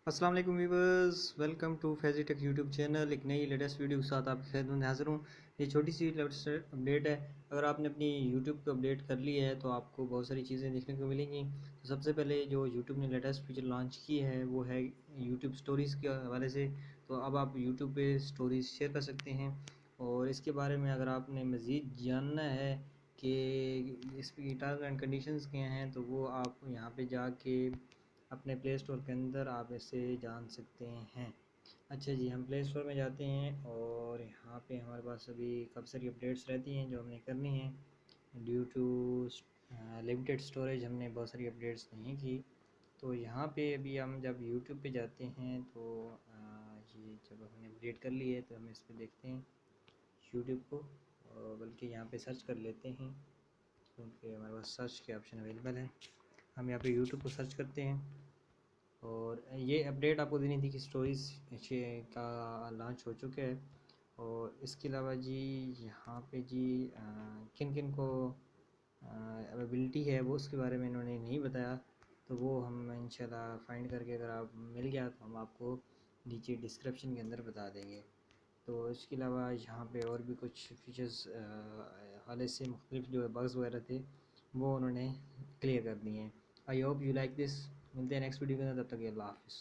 السلام علیکم viewers, welcome to Faizi tech YouTube channel. ایک نئی لیٹسٹ ویڈیو کے ساتھ آپ کی خدمت میں حاضر ہوں۔ یہ چھوٹی سی لیٹسٹ اپڈیٹ ہے۔ اگر آپ نے اپنی یوٹیوب کو اپڈیٹ کر لی ہے تو آپ کو بہت ساری چیزیں دیکھنے کو ملیں گی۔ تو سب سے پہلے جو یوٹیوب نے لیٹسٹ فیچر لانچ کی ہے وہ ہے یوٹیوب سٹوریز کے حوالے سے۔ تو اب آپ یوٹیوب پہ سٹوریز شیئر کر سکتے ہیں، اور اس کے بارے میں اگر آپ نے مزید جاننا ہے کہ اس کی ٹرمز اینڈ کنڈیشنز کیا ہیں تو وہ آپ یہاں پہ جا کے اپنے پلے اسٹور کے اندر آپ اسے جان سکتے ہیں۔ اچھا جی، ہم پلے اسٹور میں جاتے ہیں اور یہاں پہ ہمارے پاس ابھی کافی ساری اپڈیٹس رہتی ہیں جو ہم نے کرنی ہیں۔ ڈیو ٹو لمیٹڈ اسٹوریج ہم نے بہت ساری اپڈیٹس نہیں کی۔ تو یہاں پہ ابھی ہم جب یوٹیوب پہ جاتے ہیں تو یہ جب ہم نے اپڈیٹ کر لی ہے تو ہم اس پہ دیکھتے ہیں یوٹیوب کو، بلکہ یہاں پہ سرچ کر لیتے ہیں کیونکہ ہمارے پاس سرچ کے آپشن اویلیبل ہیں۔ ہم یہاں پہ یوٹیوب کو سرچ کرتے ہیں، اور یہ اپڈیٹ آپ کو دینی تھی کہ سٹوریز کا لانچ ہو چکا ہے۔ اور اس کے علاوہ جی یہاں پہ جی کن کن کو اویلیبلٹی ہے وہ اس کے بارے میں انہوں نے نہیں بتایا، تو وہ ہم انشاءاللہ فائنڈ کر کے اگر آپ مل گیا تو ہم آپ کو نیچے ڈسکرپشن کے اندر بتا دیں گے۔ تو اس کے علاوہ یہاں پہ اور بھی کچھ فیچرز حالے سے مختلف جو بگز وغیرہ تھے وہ انہوں نے کلیئر کر دیے ہیں۔ I hope you like this. ملتے ہیں نیکسٹ ویڈیو کے اندر، تب تک اللہ حافظ۔